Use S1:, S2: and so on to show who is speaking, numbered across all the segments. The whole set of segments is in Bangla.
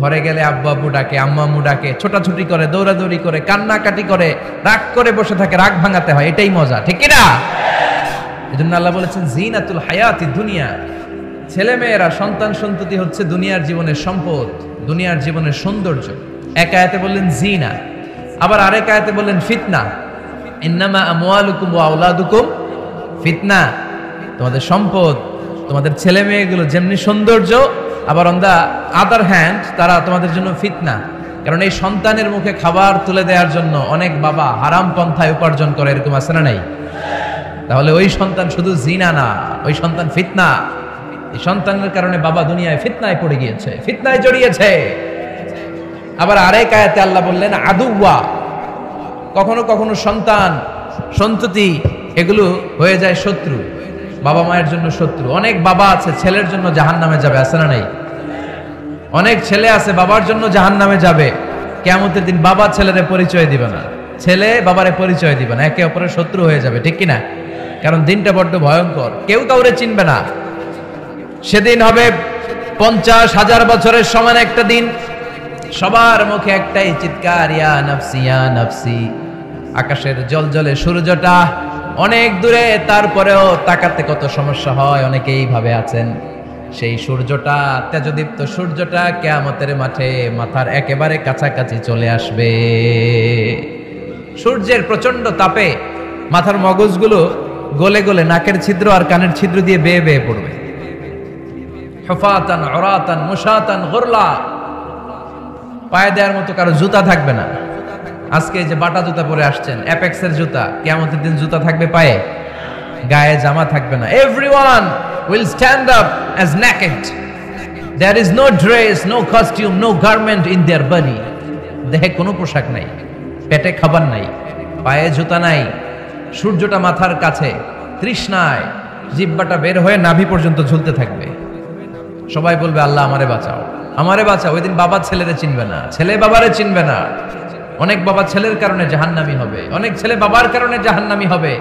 S1: ঘরে গেলে আব্বু আব্বু ডাকে, আম্মু আম্মু ডাকে, ছোটাছুটি করে, দৌড়াদৌড়ি করে, কান্নাকাটি করে, রাগ করে বসে থাকে, রাগ ভাঙাতে হয়, এটাই মজা, ঠিক কি না? এজন্য আল্লাহ বলেছেন জিনাতুল হায়াতি দুনিয়া। ছেলে মেয়েরা, সন্তান সন্ততি হচ্ছে দুনিয়ার জীবনের সম্পদ, দুনিয়ার জীবনের সৌন্দর্য। এক আয়াতে বললেন জিনা, আবার আরেক আয়াতে বললেন ফিতনা। ইন্নামা আমওয়ালুকুম ওয়া আওলাদুকুম ফিতনা। তোমাদের সম্পদ, তোমাদের ছেলে মেয়েগুলো যেমনি সৌন্দর্য, আবার অন দা আদার হ্যান্ড তারা তোমাদের জন্য ফিতনা। কারণ এই সন্তানের মুখে খাবার তুলে দেওয়ার জন্য অনেক বাবা হারাম পন্থায় উপার্জন করে, এরকম আছে না নাই? তাহলে ওই সন্তান শুধু জিনা না, ওই সন্তান ফিতনা। এই সন্তানের কারণে বাবা দুনিয়ায় ফিতনায় পড়ে গিয়েছে, ফিতনায় জড়িয়েছে। আবার আরেক আয়াতে আল্লাহ বললেন আদুওয়া। কখনো কখনো সন্তান সন্ততি এগুলো হয়ে যায় শত্রু, বাবা মায়ের জন্য শত্রু। অনেক বাবা আছে ছেলের জন্য জাহান্নামে যাবে, আছে না নাই? অনেক ছেলে আছে বাবার জন্য জাহান্নামে যাবে। কিয়ামতের দিন বাবা ছেলেরে পরিচয় দিবে না, ছেলে বাবারে পরিচয় দিবে না, একে অপরের শত্রু হয়ে যাবে, ঠিক কিনা? কারণ দিনটা বড্ড ভয়ঙ্কর, কেউ কাউরে চিনবে না। সেদিন হবে 50,000 বছরের সমান একটা দিন। সবার মুখে একটাই চিৎকার, ইয়া নাফসি ইয়া নাফসি। আকাশের জলজলে সূর্যটা অনেক দূরে, তারপরেও তাকাতে কত সমস্যা হয়, অনেকেই ভাবে আছেন। সেই সূর্যটা, তেজদীপ্ত সূর্যটা কিয়ামতের মাঠে মাথার একেবারে কাছাকাছি চলে আসবে। সূর্যের প্রচন্ড তাপে মাথার মগজগুলো গলে গলে নাকের ছিদ্র আর কানের ছিদ্র দিয়ে বেয়ে বেয়ে পড়বে। হুফাতান উরাতান মুশাতান গুরলা। পায়ে দেওয়ার মতো কারো জুতা থাকবে না। আজকে যে বাটা জুতা পরে আসছেন, অ্যাপেক্সের জুতা, কিয়ামতের দিন জুতা থাকবে পায়ে, গায়ে জামা থাকবে না। Everyone will stand up as naked. There is no dress, no costume, no garment in their body. দেহে কোনো পোশাক নাই, পেটে খাবার নাই, পায়ে জুতা নাই। সূর্যটা মাথার কাছে, তৃষ্ণায় জিহ্বাটা বের হয়ে নাভি পর্যন্ত ঝুলতে থাকবে। সবাই বলবে আল্লাহ আমারে বাঁচাও, আমারে বাঁচাও। ওই দিন বাবা ছেলেরে চিনবে না, ছেলে বাবারে চিনবে না। অনেক বাবা ছেলের কারণে জাহান্নামী হবে, অনেক ছেলে বাবার কারণে জাহান্নামী হবে।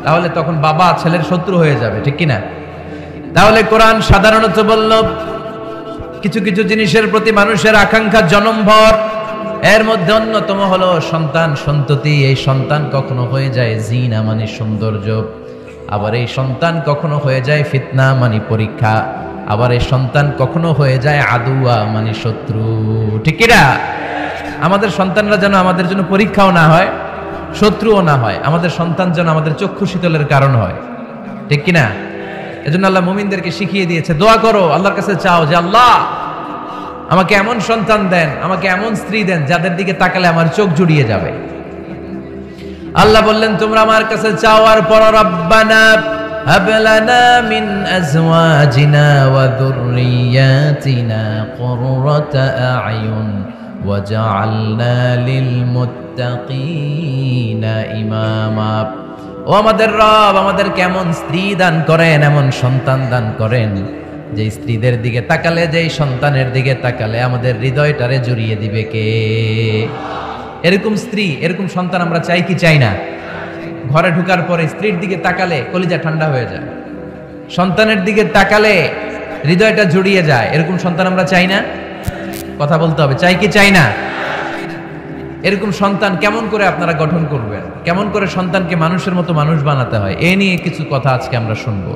S1: তাহলে তখন বাবা ছেলের শত্রু হয়ে যাবে, ঠিক কিনা? তাহলে কোরআন সাধারণত বলল কিছু কিছু জিনিসের প্রতি মানুষের আকাঙ্ক্ষা জনমভর। এর মধ্যে অন্যতম হলো সন্তান সন্ততি। এই সন্তান কখনো হয়ে যায় জিনা মানে সৌন্দর্য, আবার এই সন্তান কখনো হয়ে যায় ফিতনা মানে পরীক্ষা, আবার এই সন্তান কখনো হয়ে যায় আদুয়া মানে শত্রু, ঠিক কিনা? আমাদের সন্তানরা যেন আমাদের জন্য পরীক্ষাও না হয়, শত্রুও না হয়। আমাদের সন্তান যেন আমাদের চক্ষু শীতলের কারণ হয়, ঠিক কিনা? এজন্য আল্লাহ মুমিনদেরকে শিখিয়ে দিয়েছে, দোয়া করো, আল্লাহর কাছে চাও যে আল্লাহ আমাকে এমন সন্তান দেন, আমাকে এমন স্ত্রী দেন যাদের দিকে তাকালে আমার চোখ জুড়িয়ে যাবে। আল্লাহ বললেন তোমরা আমার কাছে চাও আর পড়ো, রব্বানা হাব লানা মিন আজওয়াজিনা ওয়া যুররিয়াতিনা কুররাতা আ'য়ুন ওয়াজআলনা লিল মুত্তাকিনা ইমামা। ও আমাদের রব, আমাদের কেমন স্ত্রী দান করেন, এমন সন্তান দান করেন যে স্ত্রীদের দিকে তাকালে, যেই সন্তানের দিকে তাকালে আমাদের হৃদয়টারে জুড়িয়ে দিবে কে? এরকম স্ত্রী, এরকম সন্তান আমরা চাই কি চাই না? ঘরে ঢুকার পরে স্ত্রীর দিকে তাকালে কলিজা ঠান্ডা হয়ে যায়, সন্তানের দিকে তাকালে হৃদয়টা জুড়িয়ে যায়। এরকম সন্তান আমরা চাই না? কথা বলতে হবে, চাই কি চাই না? এরকম সন্তান কেমন করে আপনারা গঠন করবেন, কেমন করে সন্তানকে মানুষের মতো মানুষ বানাতে হয়, এ নিয়ে কিছু কথা আজকে আমরা শুনবো।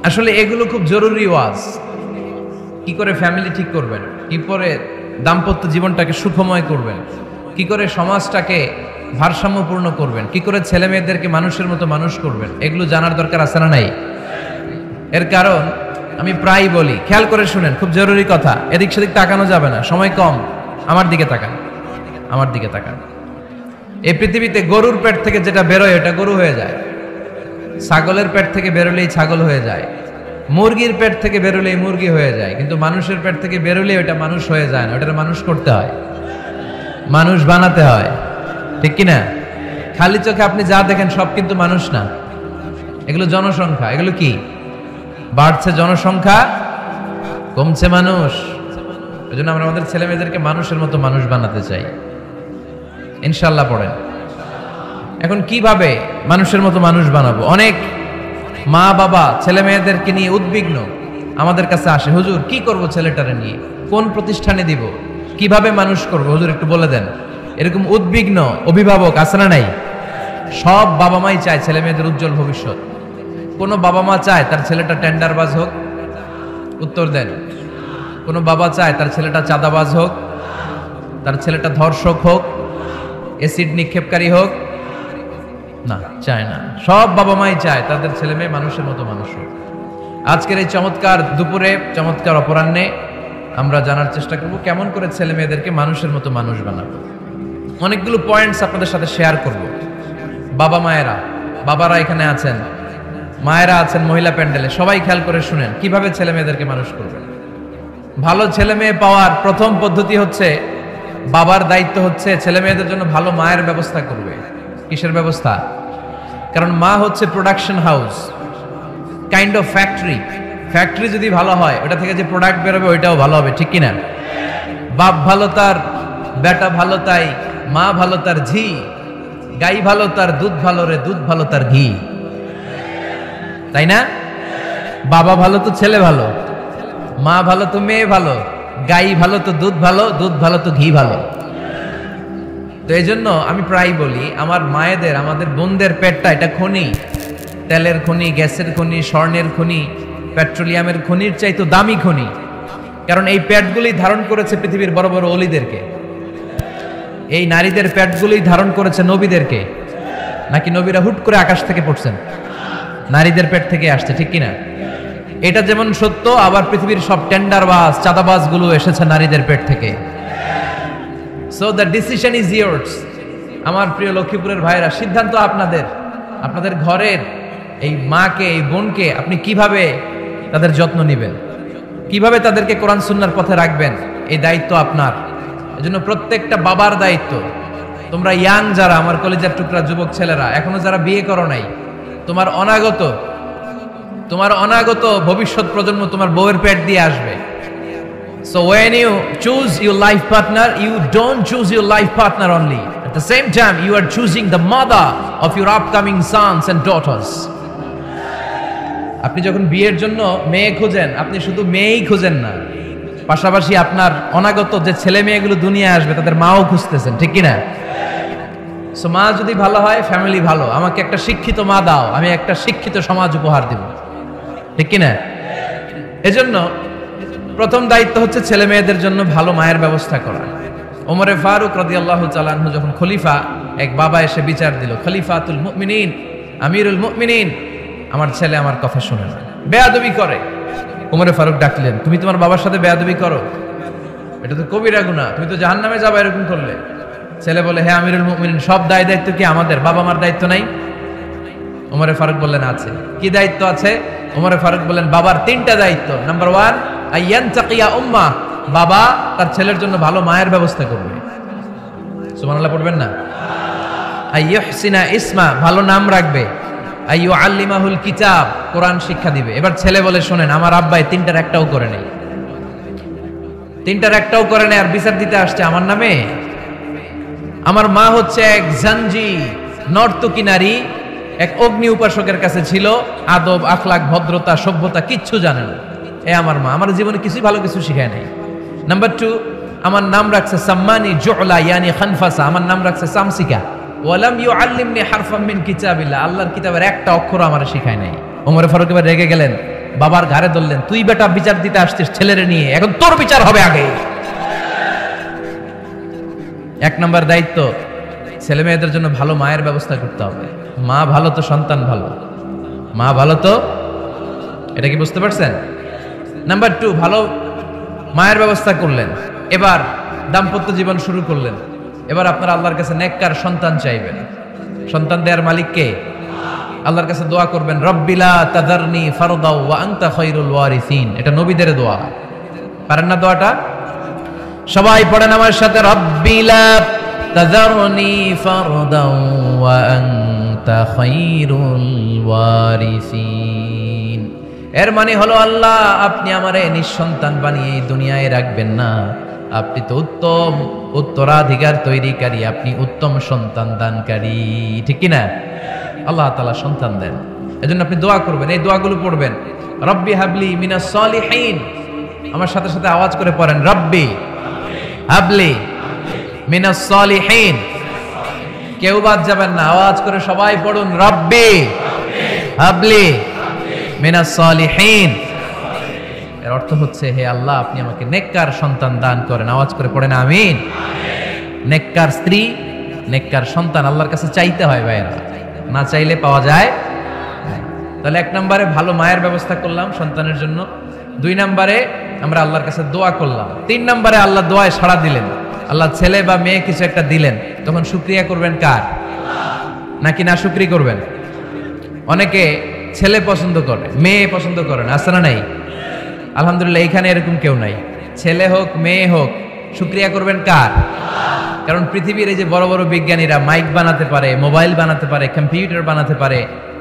S1: আসলে এগুলো খুব জরুরি ওয়াজ। কি করে ফ্যামিলি ঠিক করবেন, কি করে দাম্পত্য জীবনটাকে সুখময় করবেন, কি করে সমাজটাকে ভারসাম্যপূর্ণ করবেন, কি করে ছেলে মেয়েদেরকে মানুষের মতো মানুষ করবেন, এগুলো জানার দরকার আছে না নাই? এর কারণ আমি প্রায় বলি, খেয়াল করে শুনেন, খুব জরুরি কথা, এদিক সেদিক তাকানো যাবে না, সময় কম। আমার দিকে তাকান, আমার দিকে তাকান। এই পৃথিবীতে গরুর পেট থেকে যেটা বেরোয় ওটা গরু হয়ে যায়, ছাগলের পেট থেকে বেরোলেই ছাগল হয়ে যায়, মুরগির পেট থেকে বেরোলেই মুরগি হয়ে যায়, কিন্তু মানুষের পেট থেকে বেরোলেই ওটা মানুষ হয়ে যায় না, ওটা মানুষ করতে হয়, মানুষ বানাতে হয়, ঠিক কিনা? খালি চোখে আপনি যা দেখেন সব কিন্তু মানুষ না, এগুলো জনসংখ্যা। এগুলো কি? বাড়ছে জনসংখ্যা, কমছে মানুষ। ওই জন্য আমরা আমাদের ছেলে মেয়েদেরকে মানুষের মতো মানুষ বানাতে চাই, ইনশাল্লাহ। পড়েন এখন কিভাবে মানুষের মতো মানুষ বানাবো। অনেক মা বাবা ছেলে মেয়েদেরকে নিয়ে উদ্বিগ্ন, আমাদের কাছে আসে, হুজুর কি করব ছেলেটারে নিয়ে, কোন প্রতিষ্ঠানে দিব, কিভাবে মানুষ করবো হুজুর একটু বলে দেন। এরকম উদ্বিগ্ন অভিভাবক আছে না নাই? সব বাবা মাই চায় ছেলে মেয়েদের উজ্জ্বল ভবিষ্যৎ। কোন বাবা মা চায় তার ছেলেটা টেন্ডারবাজ হোক? উত্তর দেন। কোন বাবা চায় তার ছেলেটা চাঁদাবাজ হোক, তার ছেলেটা ধর্ষক হোক, এসিড নিক্ষেপকারী হোক? না, চায় না। সব বাবা মাই চায় তাদের ছেলে মেয়ে মানুষের মতো মানুষ হোক। আজকের এই চমৎকার দুপুরে, চমৎকার অপরাহ্নে আমরা জানার চেষ্টা করব কেমন করে ছেলে মেয়েদেরকে মানুষের মতো মানুষ বানাবো। অনেকগুলো পয়েন্টস আপনাদের সাথে শেয়ার করব। বাবা মায়েরা, বাবারা এখানে আছেন, মায়েরা আছেন মহিলা প্যান্ডেলে, সবাই খেয়াল করে শুনেন কিভাবে ছেলে মেয়েদেরকে মানুষ করবেন। ভালো ছেলে মেয়ে পাওয়ার প্রথম পদ্ধতি হচ্ছে, বাবার দায়িত্ব হচ্ছে ছেলে মেয়েদের জন্য ভালো মায়ের ব্যবস্থা করবে। কিসের ব্যবস্থা? কারণ মা হচ্ছে production house, kind of factory. Factory যদি ভালো হয়, ওটা থেকে যে প্রোডাক্ট বেরোবে ওইটাও ভালো হবে, ঠিক কিনা? বাপ ভালো তার বেটা ভালো তাই, মা ভালো তার ঝি, গাই ভালো তার দুধ ভালো রে, দুধ ভালো তার ঘি, তাই না? বাবা ভালো তো ছেলে ভালো, মা ভালো তো মেয়ে ভালো, গাই ভালো তো দুধ ভালো, দুধ ভালো তো ঘি ভালো। তো এই জন্য আমি প্রায় বলি, আমার মায়েদের, আমাদের বোনদের পেটটা এটা খনি, তেলের খনি, গ্যাসের খনি, স্বর্ণের খনি, পেট্রোলিয়ামের খনির চাইতো দামি খনি। কারণ এই পেটগুলি ধারণ করেছে পৃথিবীর বড় বড় অলিদেরকে। এই নারীদের পেটগুলি ধারণ করেছে নবীদেরকে। নাকি নবীরা হুট করে আকাশ থেকে পড়ছেন? নারীদের পেট থেকে আসছে, ঠিক কিনা? এটা যেমন সত্য, আবার পৃথিবীর সব টেন্ডারবাজ, চাঁদাবাজ গুলো এসেছে নারীদের পেট থেকে। So the decision is years. আমার প্রিয় লক্ষ্মীপুরের ভাইরা, সিদ্ধান্ত আপনাদের। আপনাদের ঘরের এই মাকে, এই বোনকে আপনি কিভাবে তাদের যত্ন নেবেন, কিভাবে তাদেরকে কোরআন সুন্নাহর পথে রাখবেন, এই দায়িত্ব আপনার। এজন্য প্রত্যেকটা বাবার দায়িত্ব। তোমরা ইয়াং যারা, আমার কলেজের টুকরা যুবক ছেলেরা, এখনো যারা বিয়ে করো নাই, তোমার অনাগত ভবিষ্যৎ প্রজন্ম তোমার বউয়ের পেট দিয়ে আসবে। So when you choose your life partner, you don't choose your life partner only. At the same time, you are choosing the mother of your upcoming sons and daughters. আপনি যখন বিয়ের জন্য মেয়ে খোঁজেন, আপনি শুধু মেয়েই খোঁজেন না, পাশাপাশি আপনার অনাগত যে ছেলে মেয়েগুলো দুনিয়ায় আসবে তাদের মাও খুঁজতেছেন, ঠিক কিনা? সো মা যদি ভালো হয়, ফ্যামিলি ভালো। আমাকে একটা শিক্ষিত মা দাও, আমি একটা শিক্ষিত সমাজ উপহার দিব, ঠিক কিনা? এজন্য প্রথম দায়িত্ব হচ্ছে ছেলে মেয়েদের জন্য ভালো মায়ের ব্যবস্থা করা। ওমরে ফারুক রাদিয়াল্লাহু তাআলা আনহু যখন খলিফা, এক বাবা এসে বিচার দিল, খলিফাতুল মুমিনিন, আমিরুল মুমিনিন, আমার ছেলে আমার কথা শুনে না, বেয়াদবি করে। ওমরে ফারুক ডাকলেন, তুমি তোমার বাবার সাথে বেয়াদবি করো? এটা তো কবিরা গুনাহ, তুমি তো জাহান্নামে যাবে এরকম করলে। ছেলে বলে, হ্যাঁ আমিরুল মুমিনিন, সব দায়িত্ব কি আমাদের? বাবা মার দায়িত্ব নাই? ওমরে ফারুক বললেন, আছে। কি দায়িত্ব আছে? ওমরে ফারুক বললেন, বাবার 3টা দায়িত্ব। নাম্বার 1, আইয়ানতাকিয়া উম্মাহ, বাবা তার ছেলের জন্য ভালো মায়ের ব্যবস্থা করবে। সুবহানাল্লাহ পড়বেন না? আইয়ুহসিনা ইসমা, ভালো নাম রাখবে। আইয়ুআল্লিমাহুল কিতাব, কোরআন শিক্ষা দিবে। এবার ছেলে বলে, শোনেন, আমার আব্বাই 3টার একটাও করে নেই, 3টার একটাও করে নেই, আর বিচার দিতে আসছে আমার নামে। আমার মা হচ্ছে এক জাঞ্জি, নর্তকী নারী, এক অগ্নি উপাসকের কাছে ছিল, আদব, আখলাক, ভদ্রতা, সভ্যতা কিচ্ছু জানে না। আমার মা আমার জীবনে কিছুই ভালো কিছু শিখায় নাই। নাম্বার 2, আমার নাম রাখছে সাম্মানি জুলা, ইয়ানি খানফাসা, আমার নাম রাখছে সামসিকা। ওয়ালাম ইউআল্লিমনি হারফাম মিন কিতাবিল্লাহ, আল্লাহর কিতাবের একটা অক্ষর আমারে শিখায় নাই। ওমর ফারুক এবার রেগে গেলেন, বাবার ঘাড়ে ধরলেন, তুই বেটা বিচার দিতে আসছিস ছেলেরে নিয়ে, এখন তোর বিচার হবে আগে। 1 নম্বর দায়িত্ব, ছেলে মেয়েদের জন্য ভালো মায়ের ব্যবস্থা করতে হবে। মা ভালো তো সন্তান ভালো, মা ভালো তো, এটা কি বুঝতে পারছেন? নাম্বার 2, ভালো মায়ের ব্যবস্থা করলেন, এবার দাম্পত্য জীবন শুরু করলেন। এবার আপনারা আল্লাহর কাছে নেককার সন্তান চাইবেন। সন্তান দেওয়ার মালিক কে? আল্লাহর কাছে দোয়া করবেন, রব্বিলা তাযারনি ফারদাও ওয়া আনতা খায়রুল ওয়ারিসিন। এটা নবীদের দোয়া, পারেন না দোয়াটা? সবাই পড়েন আমার সাথে, রব্বিলা তাযারনি ফারদাও ওয়া আনতা খায়রুল ওয়ারিসিন। এর মানে হলো, আল্লাহ আপনি আমারে নিঃসন্তান বানিয়ে এই দুনিয়ায় রাখবেন না, আপনি তো উত্তম উত্তরাধিকার তৈরিকারী, আপনি উত্তম সন্তান দানকারী, ঠিক কিনা? আল্লাহ তাআলা সন্তান দেন, এজন্য আপনি দোয়া করবেন, এই দোয়াগুলো পড়বেন। রব্বি হাবলি মিনাস সলিহিন, আমার সাথে সাথে আওয়াজ করে পড়েন, রব্বি হাবলি মিনাস সালিহিন। কেউ বাদ যাবেন না, আওয়াজ করে সবাই পড়ুন, রব্বি হাবলি মিনাস সালিহিন। এর অর্থ হচ্ছে, হে আল্লাহ, আপনি আমাকে নেককার সন্তান দান করেন। আওয়াজ করে পড়েন আমিন। নেককার স্ত্রী, নেককার সন্তান আল্লাহর কাছে চাইতে হয় ভাইরা, না চাইলে পাওয়া যায়। তাহলে 1 নম্বরে ভালো মায়ের ব্যবস্থা করলাম সন্তানের জন্য, 2 নম্বরে আমরা আল্লাহর কাছে দোয়া করলাম, 3 নম্বরে আল্লাহ দোয়ায় সাড়া দিলেন, আল্লাহ ছেলে বা মেয়ে কিছু একটা দিলেন, তখন শুকরিয়া করবেন কার? নাকি না শুকরি করবেন? অনেকে ছেলে পছন্দ করে, মেয়ে পছন্দ করে না, আছে না নাই? আলহামদুলিল্লাহ এখানে এরকম কেউ নাই। ছেলে হোক মেয়ে হোক, শুকরিয়া করবেন কার? কারণ পৃথিবীর এই যে বড় বড় বিজ্ঞানীরা মাইক বানাতে পারে, মোবাইল বানাতে পারে, কম্পিউটার বানাতে পারে,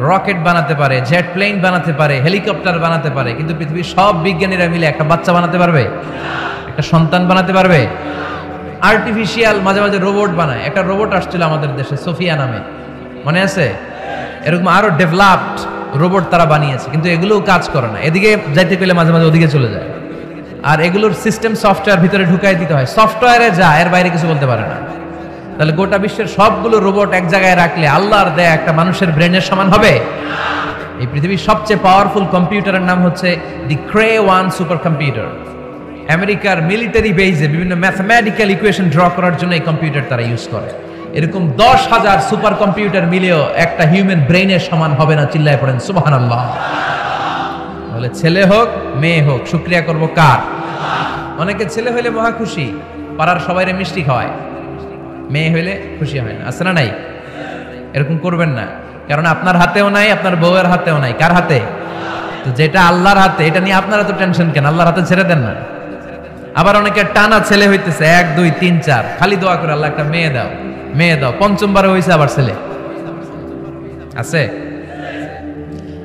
S1: রকেট বানাতে পারে, জেট প্লেন বানাতে পারে, হেলিকপ্টার বানাতে পারে, কিন্তু পৃথিবীর সব বিজ্ঞানীরা মিলে একটা বাচ্চা বানাতে পারবে? একটা সন্তান বানাতে পারবে? আর্টিফিশিয়াল মাঝে মাঝে রোবট বানায়। একটা রোবট আসছিল আমাদের দেশে, সোফিয়া নামে, মনে আছে? এরকম আরো ডেভেলপড রোবট তারা বানিয়েছে, কিন্তু এগুলোও কাজ করে না। এদিকে যাইতে গেলে মাঝে মাঝে ওদিকে চলে যায়। আর এগুলোর সিস্টেম সফটওয়্যার ভিতরে ঢুকাই দিতে হয়, সফটওয়্যারে যা, এর বাইরে কিছু বলতে পারে না। তাহলে গোটা বিশ্বের সবগুলো রোবট এক জায়গায় রাখলে আল্লাহর দেয়া একটা মানুষের ব্রেনের সমান হবে? এই পৃথিবীর সবচেয়ে পাওয়ারফুল কম্পিউটারের নাম হচ্ছে দি ক্রে 1 সুপার কম্পিউটার। আমেরিকার মিলিটারি বেজে বিভিন্ন ম্যাথমেটিক্যাল ইকুয়েশন ড্র করার জন্য এই কম্পিউটার তারা ইউজ করে। এরকম 10,000 সুপার কম্পিউটার মিলেও একটা হিউম্যান ব্রেইনের সমান হবে না। চিল্লায় পড়েন সুবহানাল্লাহ। বলে ছেলে হোক মেয়ে হোক, শুকরিয়া করব কার? অনেকে ছেলে হইলে মহা খুশি, পাড়ার সবাইরে মিষ্টি খাওয়ায়, মেয়ে হইলে খুশি হয় না, আছে না নাই? এরকম করবেন না, কারণ আপনার হাতেও নাই, আপনার বউয়ের হাতেও নাই। কার হাতে? তো যেটা আল্লাহর হাতে, এটা নিয়ে আপনারা তো টেনশন কেন? আল্লাহর হাতে ছেড়ে দেন না। আবার অনেকে টানা ছেলে হইতেছে, 1 2 3 4, খালি দোয়া করে আল্লাহ একটা মেয়ে দাও, মেয়ে দাও। 5ম হয়েছে আবার ছেলে আছে।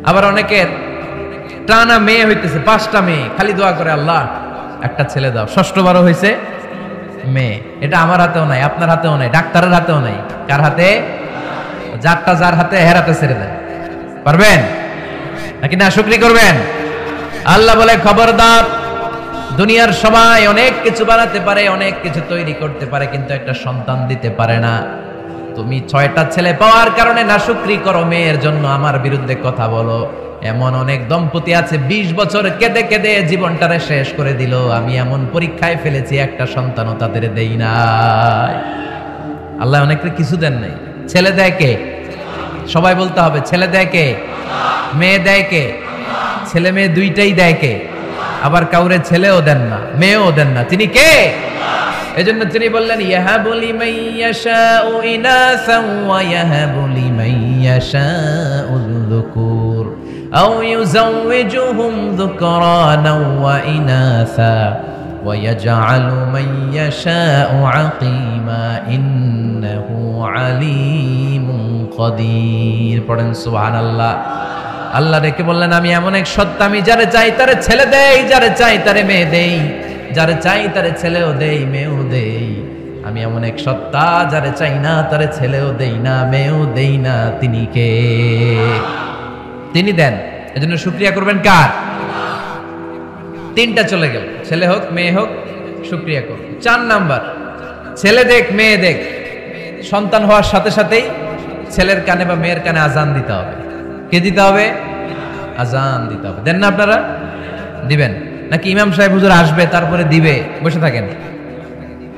S1: আবার অনেকের টানা মেয়ে হইতেছে, 5টা মেয়ে, খালি দোয়া করে আল্লাহ একটা ছেলে দাও। 6বার হয়েছে মেয়ে। এটা আমার হাতেও নাই, আপনার হাতেও নাই, ডাক্তারের হাতেও নাই। কার হাতে? যারটা যার হাতে, হের হাতে ছেড়ে দেন। পারবেন নাকি না শুকরি করবেন? আল্লাহ বলে, খবরদার, দুনিয়ার সবাই অনেক কিছু বানাতে পারে, অনেক কিছু তৈরি করতে পারে, কিন্তু একটা সন্তান দিতে পারে না। তুমি 6টা ছেলে পাওয়ার কারণে না শুকরি করো, মেয়ের জন্য আমার বিরুদ্ধে কথা বলো। এমন অনেক দম্পতি আছে 20 বছর কেঁদে কেঁদে জীবনটারে শেষ করে দিল। আমি এমন পরীক্ষায় ফেলেছি, একটা সন্তানও তাদের দেই নাই। আল্লাহ অনেককে কিছু দেন নাই। ছেলে দেয় কে? সবাই বলতে হবে, ছেলে দেয় কে? মেয়ে দেয় কে? ছেলে মেয়ে দুইটাই দেয় কে? আবার কাউরে ছেলেও দেন না, মেয়েও দেন না, তিনি কে? এজন্য তিনি বললেন, ইয়াহাবু লিমান ইয়াশাউ ইনাসান ওয়া ইয়াহাবু লিমান ইয়াশাউ যুকুর আও ইউযাওয়িজুহুম যুকরানাও ওয়া ইনাসা ওয়া ইয়াজআলু মান ইয়াশাউ আকীমা ইন্নাহু আলীমুন কাদির। পড়েন সুবহানাল্লাহ। আল্লাহ ডেকে বললেন, আমি এমন এক সত্তা, আমি যারে চাই তারে ছেলে দেই, যারে চাই তারে মেয়ে দেই, যারে চাই তারে ছেলেও দেই, মেয়েও দেই। আমি এমন এক সত্তা, যারে চাই না তারে ছেলেও দেই না, মেয়েও দেই না। তিনি কে? তিনি দেন। এজন্য শুকরিয়া করবেন কার? 3টা চলে গেল, ছেলে হোক মেয়ে হোক, শুকরিয়া করুন। 4 নাম্বার, ছেলে দেখ মেয়ে দেখ, সন্তান হওয়ার সাথে সাথেই ছেলের কানে বা মেয়ের কানে আজান দিতে হবে। কে দিতে হবে? আজান দিতে হবে। দেন না আপনারা? দিবেন নাকি ইমাম সাহেব হুজুর আসবে তারপরে দিবে, বসে থাকেন?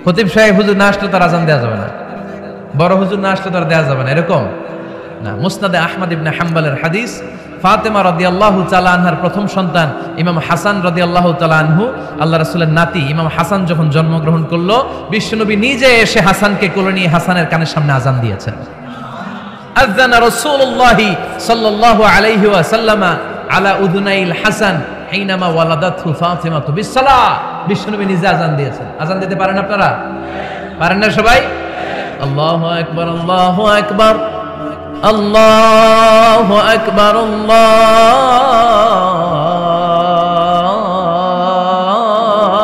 S1: খতিব সাহেব হুজুর না আসলে তার আজান দেওয়া যাবে না, বড় হুজুর না আসলে তার দেওয়া যাবে না, এরকম না। মুসনাদে আহমদ ইবনে হাম্বলের হাদিস, ফাতেমা রাদিয়াল্লাহু তাআলা আনহার প্রথম সন্তান ইমাম হাসান রাদিয়াল্লাহু তাআলা আনহু, আল্লাহ রাসূলের নাতি ইমাম হাসান যখন জন্মগ্রহণ করলো, বিশ্বনবী নিজে এসে হাসানকে কোলে নিয়ে হাসানের কানের সামনে আজান দিয়েছেন। আযানা রাসূলুল্লাহি সাল্লাল্লাহু আলাইহি ওয়াসাল্লাম আলা উযুনাইল হাসান হিনামা ওয়ালাদাতহু ফাতিমাতু বিসসালাহ। বিশ্বনবী নিজে আজান দিয়েছেন। আজান দিতে পারেন আপনারা? পারেন না সবাই? আল্লাহু আকবার, আল্লাহু আকবার, আল্লাহু আকবার,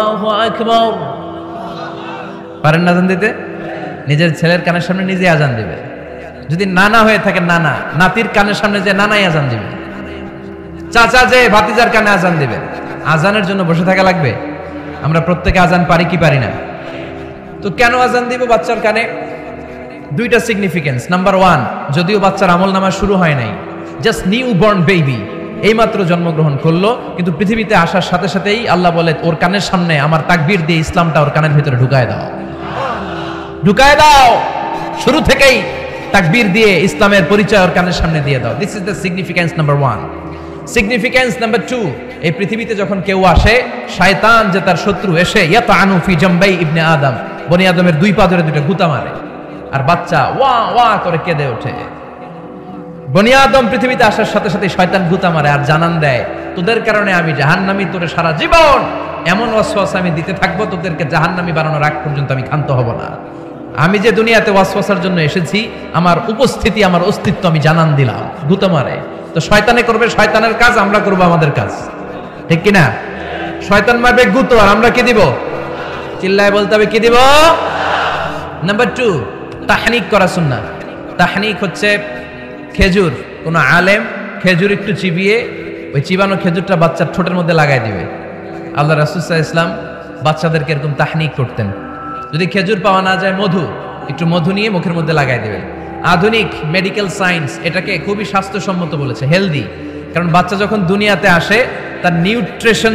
S1: আল্লাহু আকবার। পারেন না আজান দিতে? নিজের ছেলের কানের সামনে নিজে আজান দিবে। যদি নানা হয়ে থাকে, নানা নাতির কানের সামনে যে নানাই আজান দিবে, চাচা যে ভাতিজার কানে আজান দিবে। আজানের জন্য বসে থাকা লাগবে? আমরা প্রত্যেকে আজান পারি কি পারি না? তো কেন আজান দিব বাচ্চার কানে? দুইটা সিগনিফিকেন্স। নাম্বার 1, যদিও বাচ্চার আমলনামা শুরু হয় নাই, জাস্ট নিউ বর্ন বেবি, এইমাত্র জন্মগ্রহণ করলো, কিন্তু পৃথিবীতে আসার সাথে সাথেই আল্লাহ বলে ওর কানের সামনে আমার তাকবীর দিয়ে ইসলামটা ওর কানের ভিতরে ঢুকায় দাও, ঢুকায় দাও, শুরু থেকেই তাকবীর দিয়ে ইসলামের পরিচয় ওর কানের সামনে দিয়ে দাও। This is the significance number 1। Significance number 2, এই পৃথিবীতে যখন কেউ আসে, শয়তান যে তার শত্রু, এসে ইয়াতানু ফি জামবাই ইবনে আদম, বনি আদমের দুই পা ধরে দুইটা গুতা মারে, আর বাচ্চা ওয়া ওয়া করে কেঁদে ওঠে। বনি আদম পৃথিবীতে আসার সাথে সাথে শয়তান গুতা মারে আর জানান দেয়, তোদের কারণে আমি জাহান্নামী, তোরে সারা জীবন এমন ওয়াসওয়াসা আমি দিতে থাকবো, তোদেরকে জাহান্নামী বানানোর আগ পর্যন্ত আমি ক্ষান্ত হব না। আমি যে দুনিয়াতে ওয়াসওয়াসার জন্য এসেছি, আমার উপস্থিতি, আমার অস্তিত্ব আমি জানান দিলাম। গুতা মারে তো শয়তানে করবে শয়তানের কাজ, আমরা করব আমাদের কাজ, ঠিক কিনা? শয়তান মারবে গুতো, আর আমরা কি দিব? চিল্লায় বলতে হবে কি দিব? নাম্বার 2, তাহনিক করা সুন্নাহ। তাহনিক হচ্ছে খেজুর, কোন আলেম খেজুর একটু চিবিয়ে ওই চিবানো খেজুরটা বাচ্চার ঠোঁটের মধ্যে লাগাই দিবে। আল্লাহ রাসূল সাল্লাল্লাহু আলাইহি ওয়াসাল্লাম বাচ্চাদেরকে এরকম তাহনিক করতেন। যদি খেজুর পাওয়া না যায়, একটু মধু নিয়ে মুখের মধ্যে লাগাই দিবেন। আধুনিক মেডিকেল সায়েন্স এটাকে খুবই স্বাস্থ্যসম্মত বলেছে, হেলদি। কারণ বাচ্চা যখন দুনিয়াতে আসে, তার নিউট্রিশন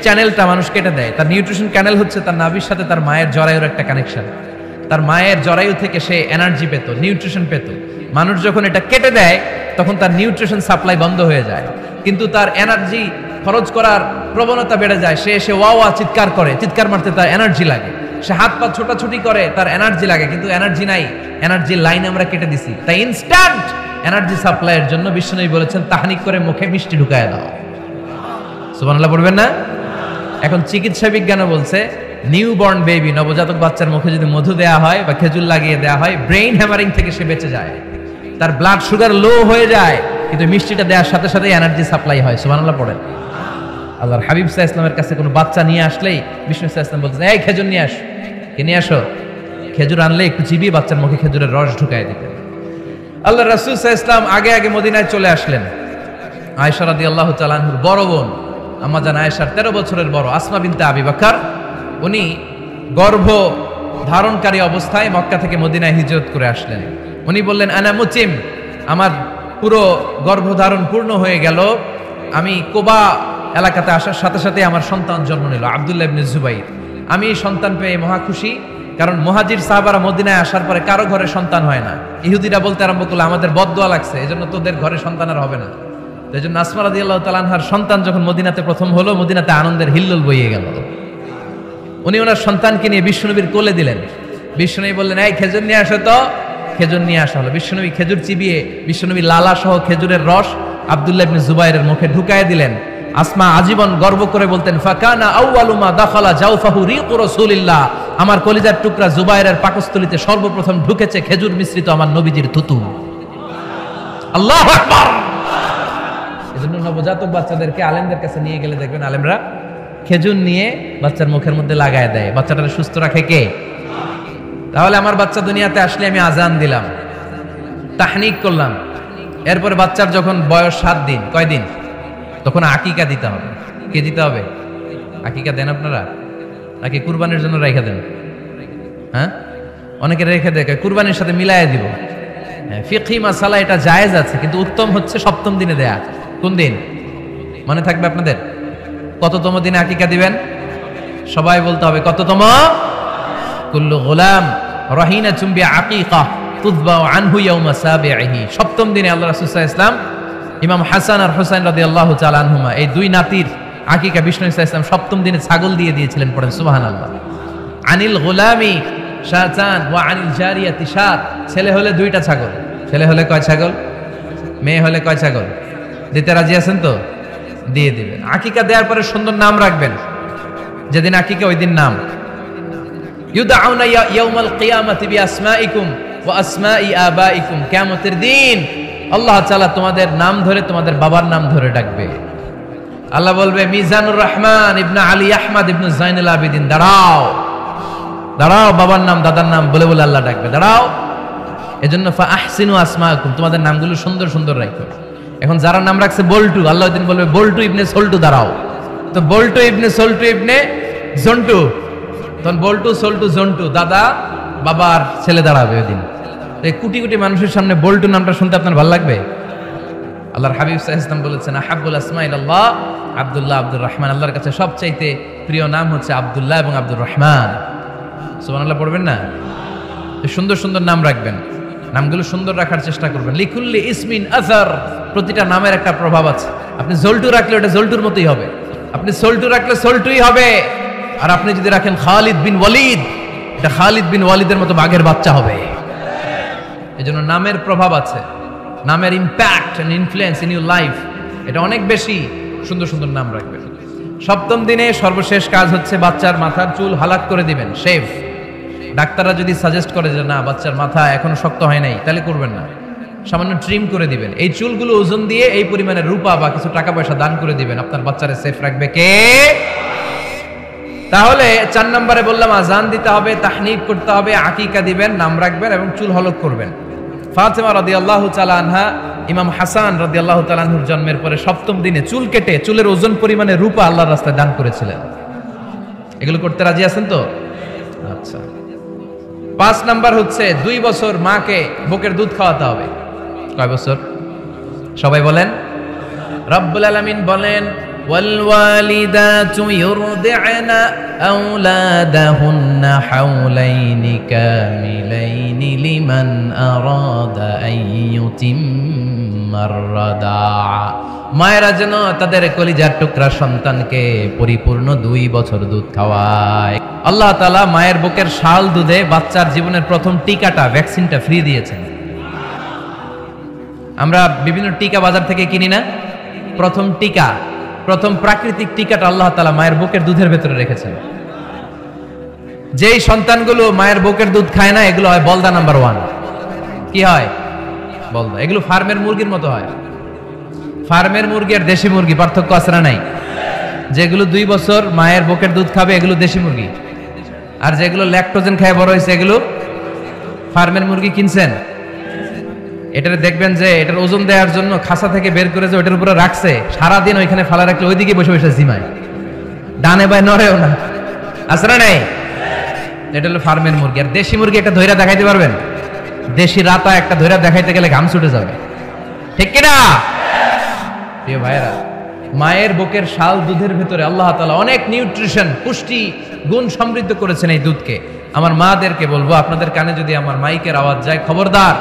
S1: চ্যানেলটা মানুষ কেটে দেয়। তার নিউট্রিশন চ্যানেল হচ্ছে তার নাভির সাথে তার মায়ের জরায়ুর একটা কানেকশন। তার মায়ের জরায়ু থেকে সে এনার্জি পেত, নিউট্রিশন পেত। মানুষ যখন এটা কেটে দেয়, তখন তার নিউট্রিশন সাপ্লাই বন্ধ হয়ে যায়, কিন্তু তার এনার্জি খরচ করার প্রবণতা বেড়ে যায়। সে এসে ওয়া ওয়া চিৎকার করে, চিৎকার মারতে তার এনার্জি লাগে। সে হাত পা ছোটাছুটি করে, তার এনার্জি লাগে, কিন্তু এনার্জি নাই, এনার্জির লাইন আমরা কেটে দিছি। তাই ইনস্ট্যান্ট এনার্জি সাপ্লাইয়ের জন্য বিশ্বনবী বলেছেন, তাহনিক করে মুখে মিষ্টি ঢুকায় দাও। সুবহানাল্লাহ পড়বেন না? এখন চিকিৎসা বিজ্ঞানও বলছে, নিউ বর্ন বেবি, নবজাতক বাচ্চার মুখে যদি মধু দেয়া হয় বা খেজুর লাগিয়ে দেয়া হয়, ব্রেইন হ্যামারিং থেকে সে বেঁচে যায়। তার ব্লাড সুগার লো হয়ে যায়, কিন্তু মিষ্টিটা দেওয়ার সাথে সাথে এনার্জি সাপ্লাই হয়। সুবহানাল্লাহ পড়েন। আল্লাহর হাবিব সাল্লাল্লাহু আলাইহি ওয়াসাল্লামের কাছে কোনো বাচ্চা নিয়ে আসলেই বিষ্ণু সাল্লাল্লাহু আলাইহি ওয়াসাল্লাম বলতেন, এই খেজুর নিয়ে আসো। কে নিয়ে আসো? খেজুর আনলে একটু চিবিয়ে বাচ্চার মুখে খেজুরের রস ঢুকায় দিতেন। আল্লাহ রাসূল সাল্লাল্লাহু আলাইহি ওয়াসাল্লাম আগে আগে মদিনায় চলে আসলেন। আয়েশা রাদিয়াল্লাহু তাআলা আনহার বড় বোন, আম্মা জান আয়েশার 13 বছরের বড়, আসমা বিনতে আবি বকর, উনি গর্ভ ধারণকারী অবস্থায় মক্কা থেকে মদিনায় হিজরত করে আসলেন। উনি বললেন, আনা মুতিম, আমার পুরো গর্ভধারণ পূর্ণ হয়ে গেল, আমি কোবা এলাকাতে আসার সাথে সাথে আমার সন্তান জন্ম নিল, আব্দুল্লাহ ইবনে জুবাইর। আমি এই সন্তান পেয়ে মহা খুশি, কারণ মুহাজির সাহাবারা মদিনায় আসার পরে কারো ঘরে সন্তান হয় না। ইহুদিরা বলতে আরম্ভ করলো, আমাদের বদদোয়া লাগছে, এজন্য তোদের ঘরে সন্তান আর হবে না। এই জন্য আসমা রাদিয়াল্লাহু তাআলা আনহার সন্তান যখন মদিনাতে প্রথম হলো, মদিনাতে আনন্দের হিল্লোল বইয়ে গেল। উনি ওনার সন্তানকে নিয়ে বিশ্বনবীর কোলে দিলেন। বিশ্বনবী বললেন, এই খেজুর নিয়ে আসো তো। খেজুর নিয়ে আসা হলো। বিশ্বনবী খেজুর চিবিয়ে বিশ্বনবী লালা সহ খেজুরের রস আব্দুল্লাহ ইবনে জুবাইরের মুখে ঢুকায় দিলেন। আসমা আজীবন গর্ব করে বলতেন, ফাকানা আউয়ালু মা দাখালা জাওফাহু রিকু রাসূলিল্লাহ, আমার কলিজার টুকরা জুবাইরের পাকস্থলীতে সর্বপ্রথম ঢুকেছে খেজুর মিশ্রিত আমার নবীজির থুতু। আল্লাহু আকবার। এজন্য নবজাতক বাচ্চাদেরকে আলেমদের কাছে নিয়ে গেলে দেখবেন আলেমরা খেজুর নিয়ে বাচ্চার মুখের মধ্যে লাগায় দেয়। বাচ্চাটাকে সুস্থ রাখে কে? তাহলে আমার বাচ্চা দুনিয়াতে আসলে আমি আজান দিলাম, তাহনিক করলাম, এরপরে বাচ্চার যখন বয়স 7 দিন, কয় দিন, তখন আকিকা দিতে হবে। কে দিতে হবে? আকিকা দেন আপনারা নাকি কুরবানির জন্য রেখে দেন? হ্যাঁ, অনেকে রেখে দেয়, কুরবানির সাথে মিলাইয়া দিব। ফিকহি মাসালা এটা জায়েজ আছে, কিন্তু উত্তম হচ্ছে 7ম দিনে দেয়া। কোন দিন মনে থাকবে আপনাদের? কততম দিনে আকিকা দিবেন? সবাই বলতে হবে কততম? কুল্লু গোলাম রাহিনাতুম বিআকিকা তুযবাউ আনহু ইয়াওমা সাবিহি। 7ম দিনে আল্লাহ রাসূল সাল্লাল্লাহু আলাইহি ওয়াসাল্লাম ইমাম হাসান আর হুসাইন রাদিয়াল্লাহু তাআলা আনহুমা, এই দুই নাতির আকিকা বিষ্ণু সাল্লাল্লাহু আলাইহি ওয়াসাল্লাম 7ম দিনে ছাগল দিয়ে দিয়েছিলেন। পড়েন সুবহানাল্লাহ। আনিল গোলামি শাতান ওয়া আনিল জারিয়াতি শাত। ছেলে হলে 2টা ছাগল, ছেলে হলে কয় ছাগল, মেয়ে হলে কয় ছাগল? দিতে রাজি আছেন তো? দিয়ে দিবেন। আকিকা দেওয়ার পরে সুন্দর নাম রাখবেন। যেদিন আকিকা ওই দিন নাম। ইউদাউনা ইয়াউমাল কিয়ামাতি বিআসমাইকুম ওয়া আসমাই আবাইকুম। কিয়ামতের দিন আল্লাহ তাআলা তোমাদের নাম ধরে, তোমাদের বাবার নাম ধরে ডাকবে। আল্লাহ বলবে, মিজানুর রহমান ইবনে আলী আহমদ ইবনে জাইনুল আবিদিন, দাঁড়াও দাঁড়াও, বাবার নাম দাদার নাম বলে বলে আল্লাহ ডাকবে, দাঁড়াও। এজন্য ফা আহসিনু আসমাকুম, তোমাদের নামগুলো সুন্দর সুন্দর রাখো। এখন যারা নাম রাখছে বল্টু, আল্লাহ দিন বলবে, বল্টু ইবনে সল্টু, দাঁড়াও। তো বল্টু ইবনে সল্টু ইবনে জন্টু, তখন বল্টু সল্টু জন্টু দাদা বাবার ছেলে দাঁড়াবে ওই দিন। কোটি কোটি মানুষের সামনে বল্টু নামটা শুনতে আপনার ভালো লাগবে? আল্লাহর হাবিব সাল্লাল্লাহু আলাইহি ওয়াসাল্লাম বলেছেন, আহাব্বুল আসমা ইলাল্লাহ আব্দুল্লাহ আব্দুর রহমান। আল্লাহর কাছে সবচাইতে প্রিয় নাম হচ্ছে আব্দুল্লাহ এবং আব্দুর রহমান। সুবহানাল্লাহ পড়বেন না? সুন্দর সুন্দর নাম রাখবেন, নামগুলো সুন্দর রাখার চেষ্টা করবেন। লিকুল্লি ইসমিন আসার, প্রতিটা নামের একটা প্রভাব আছে। আপনি জল্টু রাখলে ওটা জল্টুর মতোই হবে, আপনি সল্টু রাখলে সল্টুই হবে, আর আপনি যদি রাখেন খালিদ বিন ওয়ালিদ, এটা খালিদ বিন ওয়ালিদের মতো বাঘের বাচ্চা হবে। এজন্য নামের প্রভাব আছে, নামের impact and influence in your life এটা অনেক বেশি। সুন্দর সুন্দর নাম রাখবেন। সপ্তম দিনে সর্বশেষ কাজ হচ্ছে বাচ্চার মাথার চুল হালাক করে দিবেন, শেভ। ডাক্তাররা যদি সাজেস্ট করে যে না বাচ্চার মাথা এখনো শক্ত হয় নাই, তাহলে করবেন না, সামান্য ট্রিম করে দিবেন। এই চুলগুলো ওজন দিয়ে এই পরিমাণে রূপা বা কিছু টাকা পয়সা দান করে দিবেন, আপনার বাচ্চারে সেফ রাখবে কে? তাহলে 4 নম্বরে বললাম আজান দিতে হবে, তাহনিক করতে হবে, আকিকা দিবেন, নাম রাখবেন এবং চুল হলক করবেন। ফাতেমা রাদিয়াল্লাহু তাআলা আনহা ইমাম হাসান রাদিয়াল্লাহু তাআলা আনহুর জন্মের পরে সপ্তম দিনে চুল কেটে চুলের ওজন পরিমাণে রূপা আল্লাহর রাস্তায় দান করেছিলেন। এগুলো করতে রাজি আছেন তো? আচ্ছা। 5 নাম্বার হচ্ছে 2 বছর মাকে বুকের দুধ খাওয়াতে হবে। কয় বছর? সবাই বলেন। রব্বুল আলামিন বলেন, ওয়াল ওয়ালিদাতু ইউরদি'না আওলাদাহুন্না হাওলাইনি কামিলাইনি লিমান আরাদা আন ইউতিম্মার রাদা'a। মায়েরা যেন তাদের কলিজার টুকরা সন্তানকে পরিপূর্ণ 2 বছর দুধ খাওয়ায়। আল্লাহ তাআলা মায়ের বুকের শাল দুধে বাচ্চার জীবনের প্রথম টিকাটা, ভ্যাকসিনটা ফ্রি দিয়েছেন। আমরা বিভিন্ন টিকা বাজার থেকে কিনি না? প্রথম টিকা, প্রথম প্রাকৃতিক টিকাটা আল্লাহ তাআলা মায়ের বুকের দুধের ভেতরে রেখেছেন। যেই সন্তানগুলো মায়ের বুকের দুধ খায় না, এগুলো হয় বলদা নাম্বার 1। কি হয়? বলদা। এগুলো ফার্মের মুরগির মতো হয়। ফার্মের মুরগি আর দেশি মুরগি পার্থক্য আছে না নাই? যেগুলো 2 বছর মায়ের বুকের দুধ খাবে এগুলো দেশি মুরগি, আর যেগুলো ল্যাকটোজেন খায় বড় হয়েছে এগুলো ফার্মের মুরগি। কিনছেন? এটারে দেখবেন যে এটার ওজন দেওয়ার জন্য খাসা থেকে বের করে যে ওটার উপরে রাখছে, সারাদিন ওইখানে ফালা রাখলে ওইদিকে বসে বসে জিমায়, ডানে বায় নড়েও না। আছে না নাই? এটা হলো ফার্মের মুরগি। আর দেশি মুরগি একটা ধইরা দেখাইতে পারবেন? দেশি রাতা একটা ধইরা দেখাইতে গেলে ঘাম ছুটে যাবে, ঠিক কিনা? প্রিয় ভাইয়েরা, মায়ের বুকের শাল দুধের ভেতরে আল্লাহ তাআলা অনেক নিউট্রিশন, পুষ্টি গুণ সমৃদ্ধ করেছেন এই দুধকে। আমার মাদেরকে বলবো, আপনাদের কানে যদি আমার মাইকের আওয়াজ যায়, খবরদার,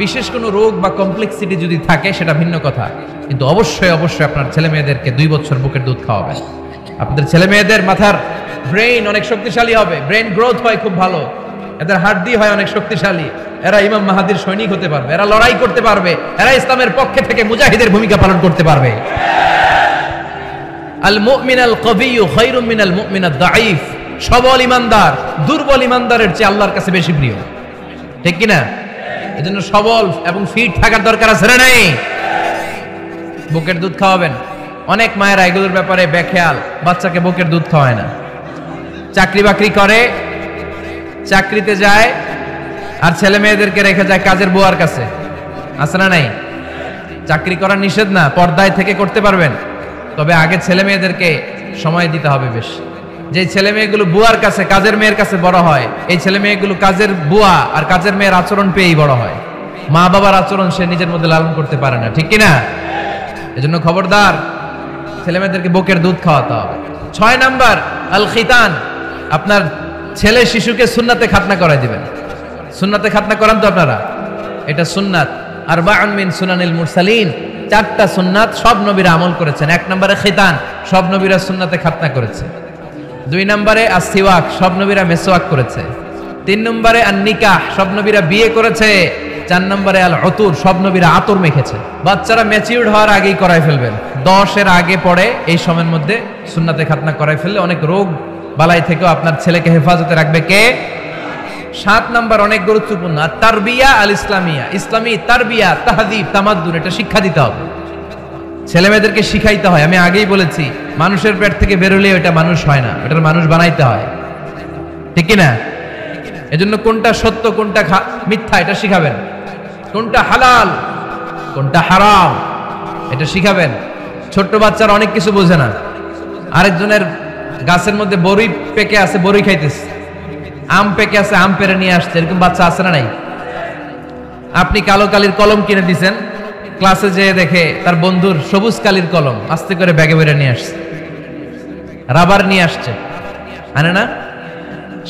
S1: বিশেষ কোনো রোগ বা কমপ্লেক্সিটি যদি থাকে সেটা ভিন্ন কথা, কিন্তু অবশ্যই অবশ্যই আপনার ছেলে মেয়েদেরকে 2 বছর বুকের দুধ খাওয়াবেন। আপনাদের ছেলে মেয়েদের মাথার ব্রেইন অনেক শক্তিশালী হবে, ব্রেইন গ্রোথ হয় খুব ভালো, এদের হাড্ডি হয় অনেক শক্তিশালী, এরা ইমাম মাহাদির সৈনিক হতে পারবে, এরা লড়াই করতে পারবে, এরা ইসলামের পক্ষে থেকে মুজাহিদের ভূমিকা পালন করতে পারবে। আল মুমিন আল কবিয়্যু খায়রুম মিনাল মুমিন আদ দাঈফ। সবল ইমানদার দুর্বল ইমানদারের চেয়ে আল্লাহর কাছে বেশি প্রিয়, ঠিক কিনা? এজন্য সবল এবং ফিট থাকার দরকার আছে না নাই? বুকের দুধ খাওয়াবেন। অনেক মায়েরা এগুলোর ব্যাপারে বেখেয়াল, বাচ্চাকে বুকের দুধ খাওয়ায় না। চাকরি বাকরি করে, চাকরিতে যায়, আর ছেলে মেয়েদেরকে রেখে যায় কাজের বুয়ার কাছে। আছে না নাই? চাকরি করা নিষেধ না, পর্দায় থেকে করতে পারবেন, তবে আগে ছেলে মেয়েদেরকে সময় দিতে হবে বেশ। যে ছেলে মেয়েগুলো বুয়ার কাছে, কাজের মেয়ের কাছে বড় হয়, এই ছেলে মেয়েগুলো কাজের বুয়া আর কাজের মেয়ের আচরণ পেয়েই বড় হয়। মা বাবার আচরণ সে নিজের মধ্যে লালন করতে পারে না, ঠিক কিনা? এজন্য খবরদার, ছেলে মেয়েদেরকে বুকের দুধ খাওয়াতে হবে। 6 নাম্বার আল খিতান। আপনার ছেলে শিশুকে সুন্নাতে খাতনা করাই দিবেন। সুন্নাতে খাতনা করান তো আপনারা? এটা সুন্নাত। আরবাউন মিন সুনানিল মুরসালিন, 4টা সুন্নাত সব নবীরা আমল করেছেন। 1 নম্বরে খিতান, সব নবীরা সুন্নাতে খাতনা করেছে। 2 নম্বরে আসিওয়াক, সব নবীরা মেসওয়াক করেছে। 3 নম্বরে আন-নিকাহ, সব নবীরা বিয়ে করেছে। 4 নম্বরে আল উতুর, সব নবীরা আতর মেখেছে। বাচ্চারা ম্যাচিউরড হওয়ার আগেই করাই ফেলবেন, 10 এর আগে পরে এই সময়ের মধ্যে সুন্নাতে খাতনা করাই ফেললে অনেক রোগ বালাই থেকেও আপনার ছেলেকে হেফাজতে রাখবে কে? 7 নাম্বার অনেক গুরুত্বপূর্ণ, তারবিয়া আল ইসলামিয়া। ইসলামী তারবিয়া, তাহযীব, তামাদ্দুন, এটা শিক্ষা দিতে হবে, ছেলে মেয়েদেরকে শিখাইতে হয়। আমি আগেই বলেছি, মানুষের পেট থেকে বেরোলে ওটা মানুষ হয় না, ওটার মানুষ বানাইতে হয়, ঠিক কিনা? এজন্য কোনটা সত্য কোনটা মিথ্যা এটা শিখাবেন, কোনটা হালাল কোনটা হারাম এটা শিখাবেন। ছোট্ট বাচ্চারা অনেক কিছু বোঝে না, আরেকজনের গাছের মধ্যে বড়ই পেকে আছে, বড়ই খাইতেছে, আম পেকে আছে, আম পেরে নিয়ে আসছে, এরকম বাচ্চা আছে না নাই? আপনি কালো কালির কলম কিনে দিয়েছেন, ক্লাসে যেয়ে দেখে তার বন্ধুর সবুজ কালির কলম আস্তে করে ব্যাগে বেরে নিয়ে আসছে, রাবার নিয়ে আসছে, আনে না?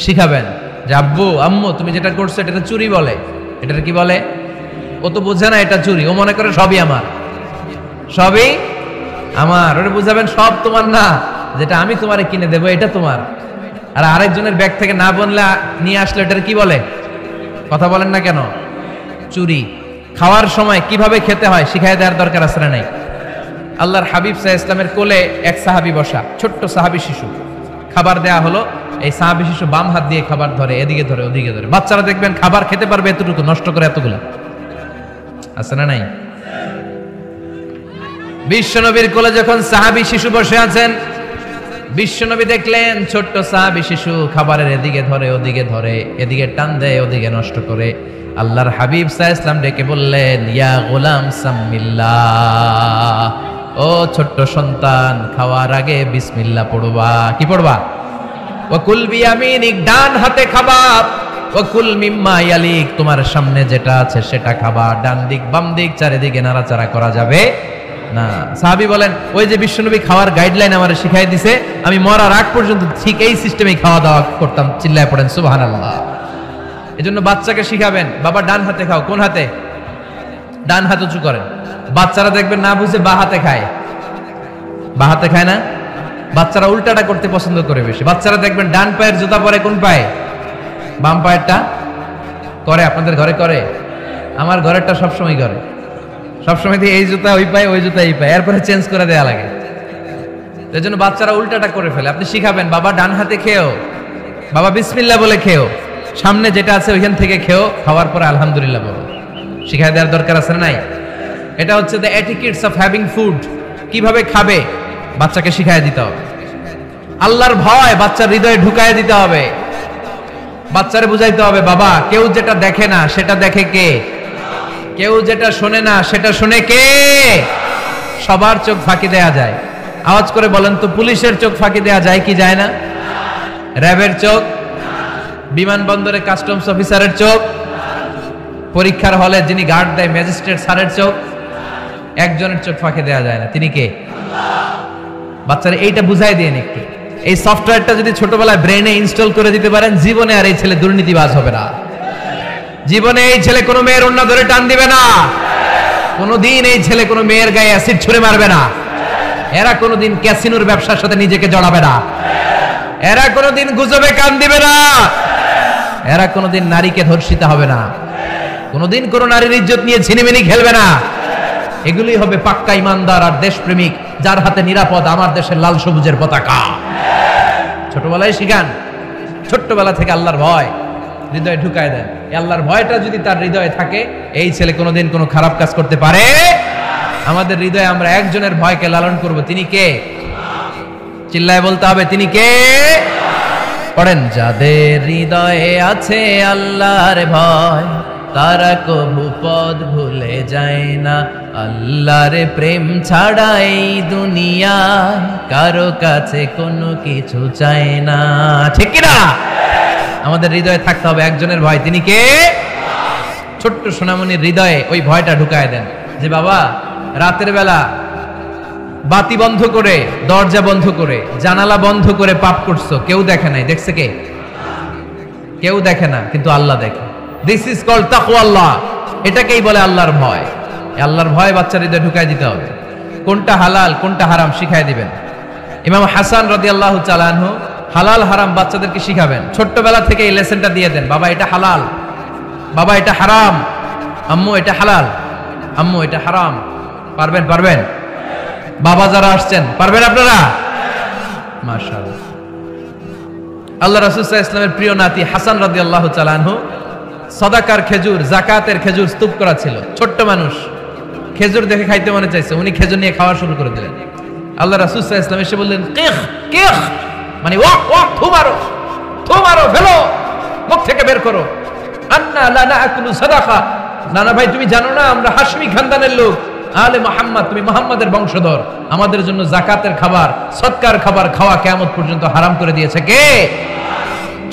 S1: শিখাবেন যে আব্বু আম্মু তুমি যেটা করছো এটা চুরি বলে, এটা কি বলে? ও তো বোঝে না এটা চুরি, ও মনে করে সবই আমার, সবই আমার। ওটা বুঝাবেন সব তোমার না, যেটা আমি তোমারে কিনে দেবো এটা তোমার। আর আরেকজনের ব্যাগ থেকে না বললে নিয়ে আসলে এটার কি বলে? কথা বলেন না কেন? চুরি। খাওয়ার সময় কিভাবে খেতে হয় শিখাই দেওয়ার দরকার আছে না নাই? আল্লাহর হাবিব সাল্লাল্লাহু আলাইহি ওয়াসাল্লামের কোলে এক সাহাবী বসা, ছোট্ট সাহাবী শিশু, খাবার দেয়া হলো, এই সাহাবী শিশু বাম হাত দিয়ে খাবার ধরে, এদিকে ধরে ওদিকে ধরে। বাচ্চারা দেখবেন খাবার খেতে পারবে এতটুকু, নষ্ট করে এতগুলা, আছে না নাই? বিশ্বনবীর কোলে যখন সাহাবী শিশু বসে আছেন, বিশ্বনবী দেখলেন ছোট্ট সাহাবী শিশু খাবারের এদিকে ধরে ওদিকে ধরে, এদিকে টান দেয় ওদিকে নষ্ট করে। আল্লাহর হাবিব সাল্লাল্লাহু আলাইহি ওয়াসাল্লাম ডেকে বললেন, ইয়া গোলাম সাম্মিল্লাহ, ও ছোট্ট সন্তান, খাওয়ার আগে বিসমিল্লাহ পড়বা। কি পড়বা? ওয়া কুল বিয়ামিনিক, ডান হাতে খাবা, ওয়া কুল মিম্মা ইয়ালিক, তোমার সামনে যেটা আছে সেটা খাবা, ডান দিক বাম দিক চারিদিকে নাড়াচাড়া করা যাবে না। সাহাবী বলেন, ওই যে বিশ্বনবী খাওয়ার গাইডলাইন আমারে শিখাই দিছে, আমি মরার আগ পর্যন্ত ঠিক এই সিস্টেমেই খাওয়া দাওয়া করতাম। চিল্লায় পড়েন সুবহানাল্লাহ। এজন্য বাচ্চাকে শিখাবেন, বাবা ডান হাতে খাও। কোন হাতে? ডান হাত উঁচু করেন। বাচ্চারা দেখবেন না বুঝে বা হাতে খায়, বা হাতে খায় না, বাচ্চারা উল্টাটা করতে পছন্দ করে বেশি। বাচ্চারা দেখবেন ডান পায়ের জুতা পরে কোন পায়ে? বাম পায়েরটা করে। আপনাদের ঘরে করে? আমার ঘরেরটা সবসময় করে, সবসময় দিয়ে এই জুতা ওই পায়ে, ওই জুতা এই পায়ে, এরপরে চেঞ্জ করে দেয়া লাগে। এই জন্য বাচ্চারা উল্টাটা করে ফেলে। আপনি শিখাবেন, বাবা ডান হাতে খেও, বাবা বিসমিল্লাহ বলে খেও, সামনে যেটা আছে ওইখান থেকে খেও, খাওয়ার পরে আলহামদুলিল্লাহ বলো। শিখাই দেওয়ার দরকার আছে না নাই? এটা হচ্ছে the etiquettes of having food. কিভাবে খাবে বাচ্চাকে শিখাই দিতে হবে। আল্লাহর ভয় বাচ্চার হৃদয়ে ঢুকায় দিতে হবে। বাচ্চারে বুঝাইতে হবে, বাবা কেউ যেটা দেখে না সেটা দেখে কে? কেউ যেটা শোনে না সেটা শুনে কে? সবার চোখ ফাঁকি দেয়া যায়। আওয়াজ করে বলেন তো, পুলিশের চোখ ফাঁকি দেয়া যায় কি যায় না? র্যাবের চোখ, বিমানবন্দরে কাস্টমস অফিসারের চোখ, পরীক্ষার হলে যিনি গার্ড দেয় ম্যাজিস্ট্রেট স্যারের চোখ, একজনের চোখ ফাঁকি দেয়া যায় না। তিনি কে? বাচ্চারা এইটা বুঝাই দিয়ে একটু। এই সফটওয়্যারটা যদি ছোটবেলায় ব্রেনে ইনস্টল করে দিতে পারেন, জীবনে আর এই ছেলে দুর্নীতিবাজ হবে না। জীবনে এই ছেলে কোনো মেয়ের ওড়না ধরে টান দিবে না। কোনোদিন এই ছেলে কোনো মেয়ের গায়ে অ্যাসিড ছুঁড়ে মারবে না। এরা কোনোদিন ক্যাসিনোর ব্যবসার সাথে নিজেকে জড়াবে না। এরা কোনোদিন গুজবে কান দিবে না। এরা কোনোদিন নারীকে ধর্ষিত হবে না। কোনোদিন কোনো নারীর ইজ্জত নিয়ে ছিনিমিনি খেলবে না। এগুলোই হবে পাক্কা ইমানদার আর দেশপ্রেমিক, যার হাতে নিরাপদ আমার দেশের লাল সবুজের পতাকা। ছোটবেলায় শিখান, ছোট্টবেলা থেকে আল্লাহর ভয় হৃদয়ে ঢুকায় দেন। এই আল্লাহর ভয়টা যদি তার হৃদয়ে থাকে, এই ছেলে কোনোদিন কোনো খারাপ কাজ করতে পারে। আমাদের হৃদয়ে আমরা একজনের ভয়কে লালন করব, তিনি কে? চিল্লায় বলতে হবে, তিনি কে? পড়েন, যাদের হৃদয়ে আছে আল্লাহর ভয়, তারা কবু পথ ভুলে যায় না। আল্লাহর প্রেম ছাড়া এই দুনিয়ায় কারো কাছে কোনো কিছু চায় না। ঠিক কি না? আমাদের হৃদয়ে থাকতে হবে একজনের ভয়, তিনি কে? ছোট্ট সোনামণির হৃদয়ে ওই ভয়টা ঢুকায় দেন যে বাবা রাতের বেলা বাতি বন্ধ করে, দরজা বন্ধ করে, জানালা বন্ধ করে পাপ করছো, কেউ দেখে নাই। দেখছে কে? কেউ দেখে না, কিন্তু আল্লাহ দেখে। দিস ইজ কল্ড তাকওয়াল্লাহ। এটাকেই বলে আল্লাহর ভয়। আল্লাহর ভয় বাচ্চার হৃদয়ে ঢুকায় দিতে হবে। কোনটা হালাল কোনটা হারাম শিখায় দিবেন। ইমাম হাসান রাদিয়াল্লাহু তাআলা আনহু হালাল হারাম বাচ্চাদেরকে শিখাবেন। ছোট্টবেলা থেকে এই লেসনটা দিয়ে দেন, বাবা এটা হালাল, বাবা এটা হারাম, আম্মু এটা হালাল, আম্মু এটা হারাম। পারবেন? পারবেন? বাবা যারা আসছেন পারবেন আপনারা? মাশাআল্লাহ। আল্লাহ রাসূল সাল্লাল্লাহু আলাইহি ওয়াসাল্লামের প্রিয় নাতি হাসান রাদিয়াল্লাহু তাআলা আনহু সাদাকার খেজুর, যাকাতের খেজুর স্তূপ করা ছিল। ছোট্ট মানুষ, খেজুর দেখে খাইতে মনে চাইছে, উনি খেজুর নিয়ে খাওয়া শুরু করে দিলেন। আল্লাহ রাসূল সাল্লাল্লাহু আলাইহি ওয়াসাল্লাম এসে বললেন, কিখ কিখ, মানে ওয়াক ওয়াক, থু মারো, থু মারো, ফেলো, মুখ থেকে বের করো। আন্না লা নাআকুলু সাদাকা, নানা ভাই তুমি জানো না আমরা হাশমি খানদানের লোক, আলে মুহাম্মদ, তুমি মুহাম্মাদের বংশধর, আমাদের জন্য যাকাতের খাবার, সদকার খাবার খাওয়া কিয়ামত পর্যন্ত হারাম করে দিয়েছে কে?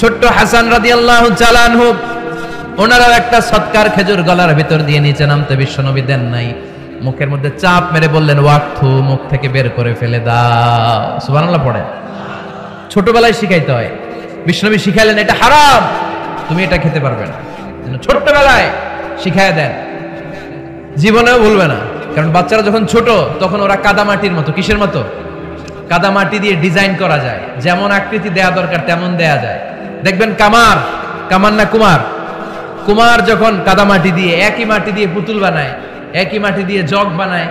S1: ছোট্ট হাসান রাদিয়াল্লাহু তাআলা আনহু, ওনারাও একটা সৎকার খেজুর গলার ভিতর দিয়ে নিচে নামতে বিশ্বনবী দেন নাই। মুখের মধ্যে চাপ মেরে বললেন, ওয়াক্থু, মুখ থেকে বের করে ফেলে দাও। সুবহানাল্লাহ পড়ে। ছোটবেলায় শিখাইতে হয়। বিশ্বনবী শিখাইলেন এটা হারাম, তুমি এটা খেতে পারবে না। ছোট্টবেলায় শিখায় দেন, জীবনেও ভুলবে না। কারণ বাচ্চারা যখন ছোট তখন ওরা কাদামাটির মতো। কিসের মতো? কাদামাটি দিয়ে ডিজাইন করা যায়, যেমন আকৃতি দেয়া দরকার তেমন দেয়া যায়। দেখবেন কামার না কুমার যখন কাদামাটি দিয়ে, একই মাটি দিয়ে পুতুল বানায়, একই মাটি দিয়ে জগ বানায়,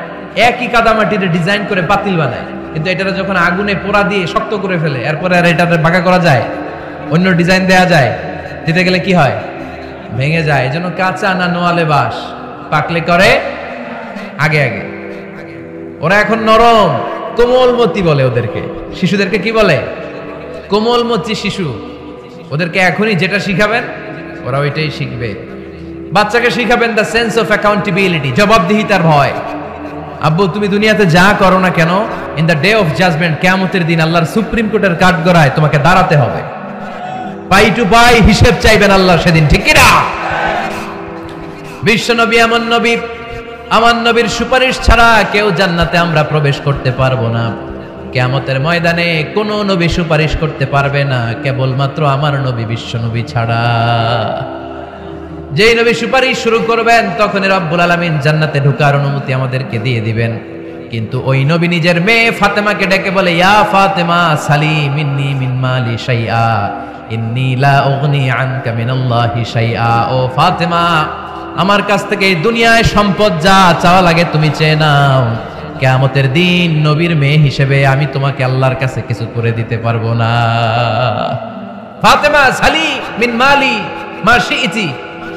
S1: একই কাদামাটিতে ডিজাইন করে পাতিল বানায়, কিন্তু এটা যখন আগুনে পোড়া দিয়ে শক্ত করে ফেলে, এরপরে আর এটাতে বাঁকা করা যায়, অন্য ডিজাইন দেয়া যায়, দিতে গেলে কি হয়? ভেঙে যায়। এজন্য কাঁচা না নোয়ালে বাস, পাকলে করে আগে আগে। ওরা এখন নরম, কোমলমতি বলে ওদেরকে। শিশুদেরকে কি বলে? কোমলমতি শিশু। ওদেরকে এখনই যেটা শিখাবেন ওরা ওইটাই শিখবে। বাচ্চাকে শিখাবেন দ্য সেন্স অফ অ্যাকাউন্টেবিলিটি, জবাবদিহিতার ভয়। আব্বু, তুমি দুনিয়াতে যা করো না কেন, in the day of judgment, কিয়ামতের দিন আল্লাহর সুপ্রিম কোর্টের কাঠগড়ায় তোমাকে দাঁড়াতে হবে। পাই টু পাই হিসেব চাইবেন আল্লাহ সেদিন, ঠিক কিনা? বিশ্ব নবী এমন নবী, আমার নবীর সুপারিশ ছাড়া কেউ জান্নাতে আমরা প্রবেশ করতে পারবো না। কিয়ামতের ময়দানে কোন নবী সুপারিশ করতে পারবে না, কেবলমাত্র আমার নবী বিশ্ব নবী ছাড়া। যেই নবী সুপারিশ শুরু করবেন তখনই রব্বুল আলামিন জান্নাতে ঢোকার অনুমতি আমাদেরকে দিয়ে দিবেন। কিন্তু ওই নবী নিজের মেয়ে ফাতেমাকে ডেকে বলে, ইয়া ফাতেমা সালি মিন্নি মিন মালি শাইআ ইন্নী লা উগনি আনকা মিনাল্লাহি শাইআ। ও ফাতেমা, আমার কাছ থেকে এই দুনিয়ায় সম্পদ যা চাওয়া লাগে তুমি চেয়ে নাও, কিয়ামতের দিন নবীর মেয়ে হিসেবে আমি তোমাকে আল্লাহর কাছে কিছু করে দিতে পারবো না। ফাতেমা সালি মিন মালি মা শিইতি,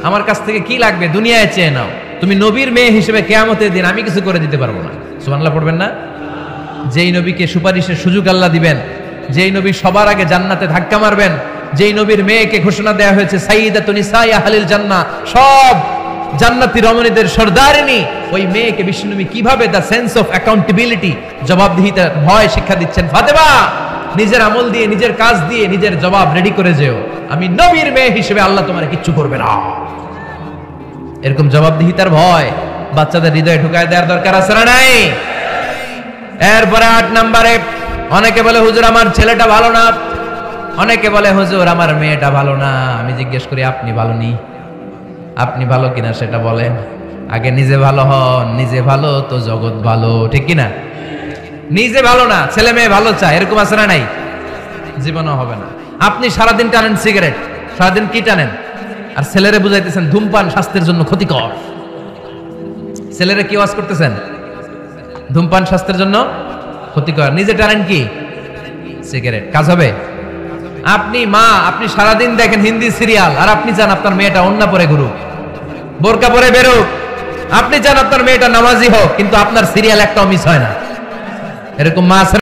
S1: আমার কাছ থেকে কি লাগবে দুনিয়ায় চেয়ে নাও, তুমি নবীর মেয়ে হিসেবে কিয়ামতের দিন আমি কিছু করে দিতে পারবো না। সুবহানাল্লাহ পড়বেন না? যেই নবীকে সুপারিশের সুযোগ আল্লাহ দিবেন, যেই নবী সবার আগে জান্নাতে ধাক্কা মারবেন, যেই নবীর মেয়েকে ঘোষণা দেয়া হয়েছে সাইয়্যিদাতুন নিসাই আহলিল জান্নাহ, সব জান্নাতি রমণীদের সর্দারিনী, ওই মেয়েকে বিশ্বনবী কিভাবে দ্য সেন্স অফ অ্যাকাউন্টেবিলিটি, জবাবদিহিতার ভয় শিক্ষা দিচ্ছেন। ফাতেমা, নিজের আমল দিয়ে, নিজের কাজ দিয়ে নিজের জবাব রেডি করে যেও, আমি নবীর মেয়ে হিসেবে আল্লাহ তোমার কিচ্ছু করবে না। এরকম জবাবদিহিতার ভয় বাচ্চাদের হৃদয়ে ঢুকায় দেওয়ার দরকার আছে না নাই? এরপরে 8 নম্বরে, অনেকে বলে হুজুর আমার ছেলেটা ভালো না, অনেকে বলে হুজুর আমার মেয়েটা ভালো না। আমি জিজ্ঞেস করি, আপনি ভালো নি? আপনি ভালো কিনা সেটা বলেন। আগে নিজে ভালো হন, নিজে ভালো তো জগৎ ভালো, ঠিক কিনা? নিজে ভালো না, ছেলে মেয়ে ভালো চায়, এরকম আছে না নাই? জীবনও হবে না। আপনি সারাদিন টানেন সিগারেট, সারাদিন কি টানেন, আর ছেলেরে বুঝাইতেছেন ধূমপান স্বাস্থ্যের জন্য ক্ষতিকর। ছেলেরে কি ওয়াজ করতেছেন? ধূমপান স্বাস্থ্যের জন্য ক্ষতিকর। নিজে টানেন কি? সিগারেট। কাজ হবে? আপনি মা, আপনি সারাদিন দেখেন হিন্দি সিরিয়াল, আর আপনি চান আপনার মেয়েটা ওন্না পরে ঘুরুক, বোরকা পরে বেরোক। আপনি চান আপনার মেয়েটা নামাজি হোক, কিন্তু আপনার সিরিয়াল একটাও মিস হয় না। এরকম মা